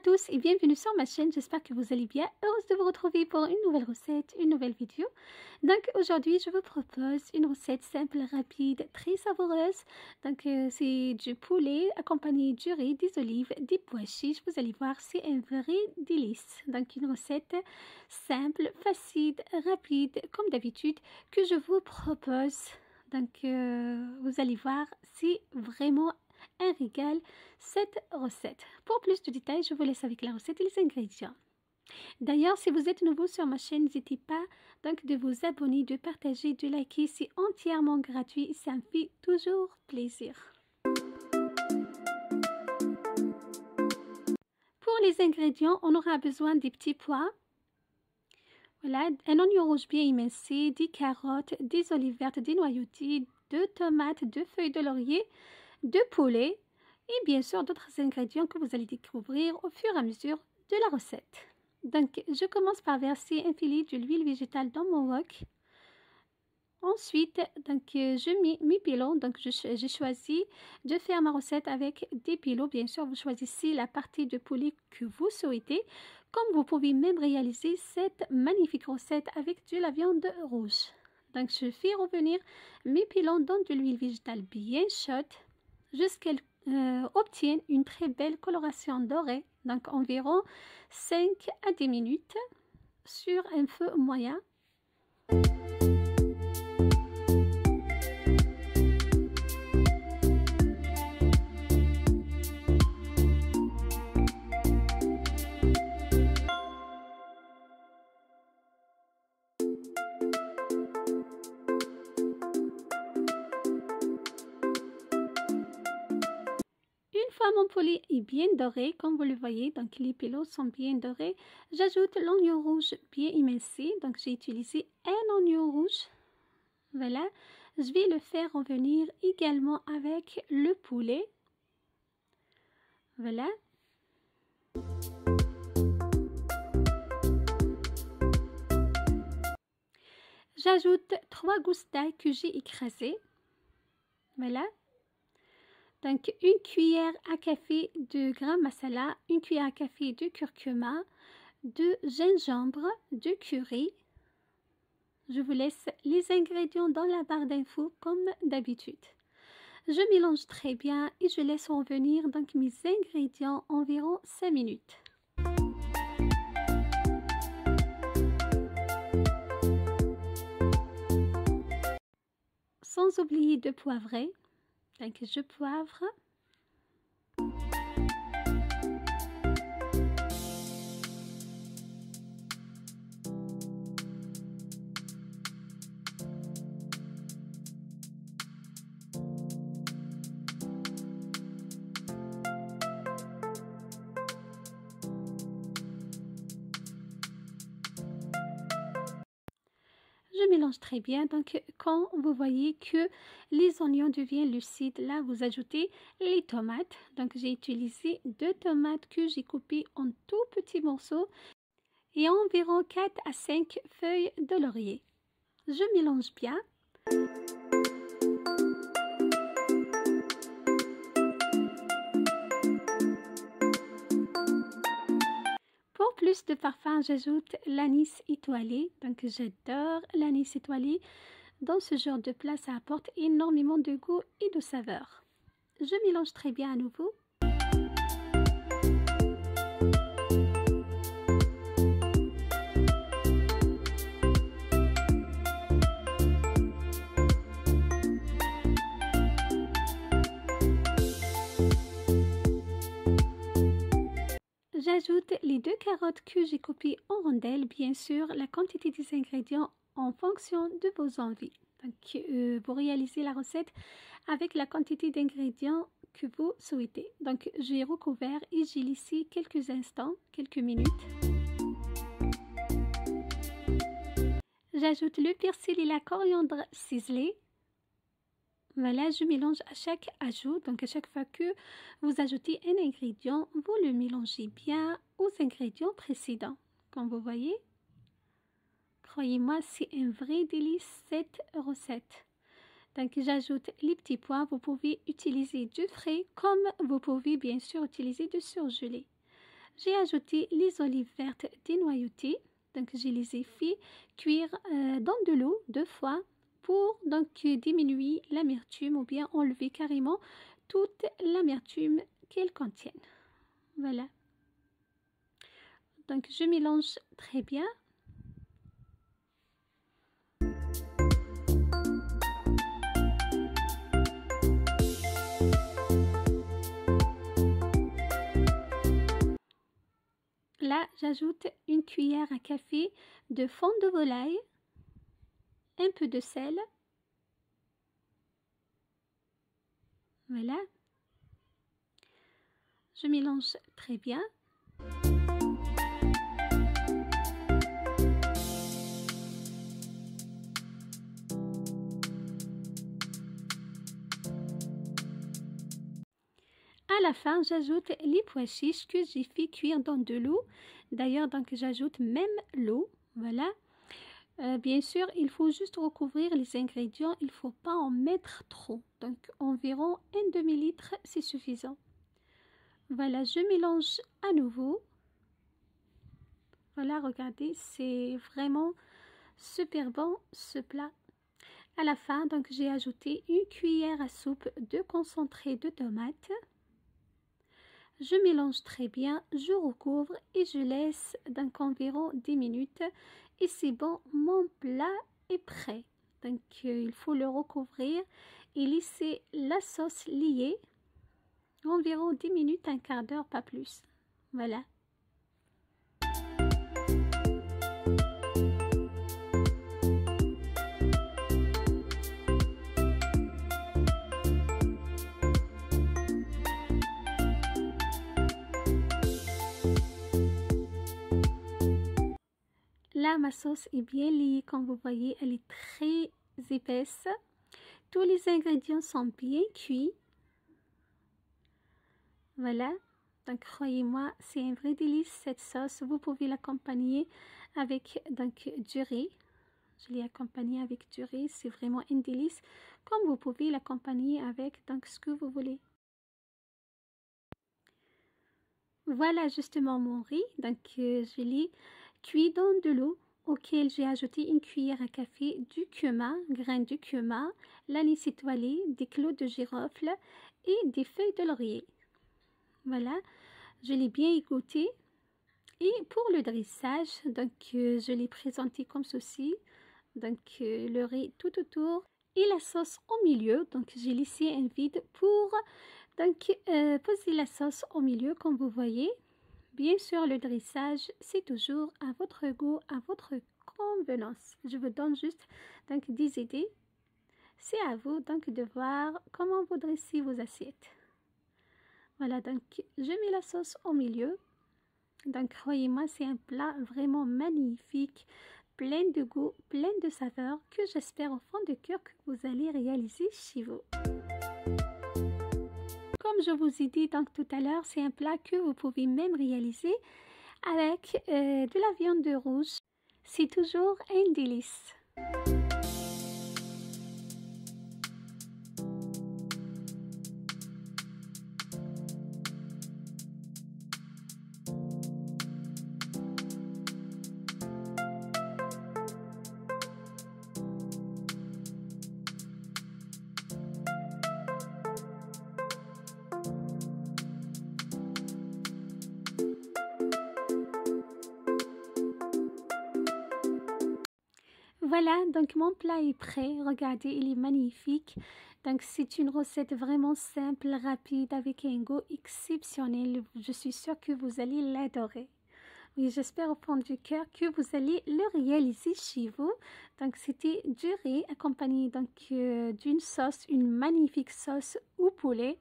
tous et bienvenue sur ma chaîne, j'espère que vous allez bien. Heureuse de vous retrouver pour une nouvelle recette, une nouvelle vidéo. Donc aujourd'hui je vous propose une recette simple, rapide, très savoureuse. Donc c'est du poulet accompagné du riz, des olives, des pois chiches. Vous allez voir, c'est un vrai délice. Donc une recette simple, facile, rapide, comme d'habitude, que je vous propose. Donc vous allez voir, c'est vraiment un régal cette recette. Pour plus de détails, je vous laisse avec la recette et les ingrédients. D'ailleurs, si vous êtes nouveau sur ma chaîne, n'hésitez pas donc de vous abonner, de partager, de liker. C'est entièrement gratuit et ça me fait toujours plaisir. Pour les ingrédients, on aura besoin des petits pois. Voilà, un oignon rouge bien émincé, des carottes, des olives vertes dénoyautées, 2 tomates, 2 feuilles de laurier, 2 poulets et bien sûr d'autres ingrédients que vous allez découvrir au fur et à mesure de la recette. Donc, je commence par verser un filet de l'huile végétale dans mon wok. Ensuite, donc, je mets mes pilons. Donc, j'ai choisi de faire ma recette avec des pilons. Bien sûr, vous choisissez la partie de poulet que vous souhaitez. Comme vous pouvez même réaliser cette magnifique recette avec de la viande rouge. Donc, je fais revenir mes pilons dans de l'huile végétale bien chaude jusqu'à obtiennent une très belle coloration dorée, donc environ 5 à 10 minutes sur un feu moyen. Une fois mon poulet est bien doré, comme vous le voyez, donc les pilots sont bien dorés, j'ajoute l'oignon rouge bien émincé. Donc j'ai utilisé un oignon rouge. Voilà, je vais le faire revenir également avec le poulet. Voilà. J'ajoute 3 gousses d'ail que j'ai écrasées. Voilà. Donc, une cuillère à café de gram masala, une cuillère à café de curcuma, de gingembre, de curry. Je vous laisse les ingrédients dans la barre d'infos comme d'habitude. Je mélange très bien et je laisse revenir donc mes ingrédients environ 5 minutes. Sans oublier de poivrer. Donc je poivre. Je mélange très bien. Donc quand vous voyez que les oignons deviennent lucides, là vous ajoutez les tomates. Donc j'ai utilisé 2 tomates que j'ai coupées en tout petits morceaux et environ 4 à 5 feuilles de laurier. Je mélange bien. Pour plus de parfum, j'ajoute l'anis étoilé. Donc j'adore l'anis étoilé. Dans ce genre de plat, ça apporte énormément de goût et de saveur. Je mélange très bien à nouveau. J'ajoute les 2 carottes que j'ai coupées en rondelles. Bien sûr, la quantité des ingrédients en fonction de vos envies. Donc, vous réalisez la recette avec la quantité d'ingrédients que vous souhaitez. Donc, j'ai recouvert et j'ai laissé quelques instants, quelques minutes. J'ajoute le persil et la coriandre ciselée. Voilà, je mélange à chaque ajout. Donc, à chaque fois que vous ajoutez un ingrédient, vous le mélangez bien aux ingrédients précédents. Comme vous voyez, croyez-moi, c'est un vrai délice cette recette. Donc, j'ajoute les petits pois. Vous pouvez utiliser du frais comme vous pouvez bien sûr utiliser du surgelé. j'ai ajouté les olives vertes dénoyautées. Donc, je les ai fait cuire dans de l'eau 2 fois pour donc diminuer l'amertume ou bien enlever carrément toute l'amertume qu'elles contiennent. Voilà. Donc, je mélange très bien. Là, j'ajoute une cuillère à café de fond de volaille, un peu de sel. Voilà. Je mélange très bien. À la fin, j'ajoute les pois chiches que j'ai fait cuire dans de l'eau. D'ailleurs, donc j'ajoute même l'eau. Voilà. Bien sûr, il faut juste recouvrir les ingrédients. Il ne faut pas en mettre trop. Donc, environ un demi-litre, c'est suffisant. Voilà, je mélange à nouveau. Voilà, regardez, c'est vraiment super bon ce plat. À la fin, donc j'ai ajouté une cuillère à soupe de concentré de tomate. Je mélange très bien, je recouvre et je laisse donc environ 10 minutes. Et c'est bon, mon plat est prêt. Donc il faut le recouvrir et laisser la sauce liée environ 10 minutes, un quart d'heure, pas plus. Voilà. Là, ma sauce est bien liée, comme vous voyez, elle est très épaisse. Tous les ingrédients sont bien cuits. Voilà, donc croyez-moi, c'est un vrai délice cette sauce. Vous pouvez l'accompagner avec donc du riz. Je l'ai accompagné avec du riz, c'est vraiment un délice. Comme vous pouvez l'accompagner avec donc ce que vous voulez. Voilà justement mon riz. Donc je l'ai cuit dans de l'eau auquel j'ai ajouté une cuillère à café du cumin, graines du cumin, l'anis étoilé, des clous de girofle et des feuilles de laurier. Voilà, je l'ai bien égoutté. Et pour le dressage, donc je l'ai présenté comme ceci. Donc le riz tout autour et la sauce au milieu. Donc j'ai laissé un vide pour donc poser la sauce au milieu comme vous voyez. Bien sûr, le dressage, c'est toujours à votre goût, à votre convenance. Je vous donne juste donc des idées. C'est à vous donc de voir comment vous dressez vos assiettes. Voilà, donc je mets la sauce au milieu. Donc croyez-moi, c'est un plat vraiment magnifique, plein de goût, plein de saveurs que j'espère au fond de cœur que vous allez réaliser chez vous. Comme je vous ai dit donc tout à l'heure, c'est un plat que vous pouvez même réaliser avec de la viande rouge. C'est toujours un délice. Voilà, donc mon plat est prêt. Regardez, il est magnifique. Donc c'est une recette vraiment simple, rapide, avec un goût exceptionnel. Je suis sûre que vous allez l'adorer. Oui, j'espère au fond du cœur que vous allez le réaliser chez vous. Donc c'était du riz accompagné donc d'une sauce, une magnifique sauce au poulet,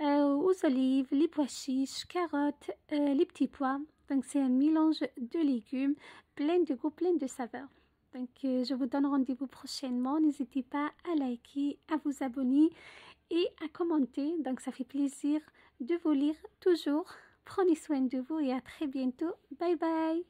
aux olives, les pois chiches, carottes, les petits pois. Donc c'est un mélange de légumes, plein de goût, plein de saveurs. Donc, je vous donne rendez-vous prochainement. N'hésitez pas à liker, à vous abonner et à commenter. Donc, ça fait plaisir de vous lire toujours. Prenez soin de vous et à très bientôt. Bye bye.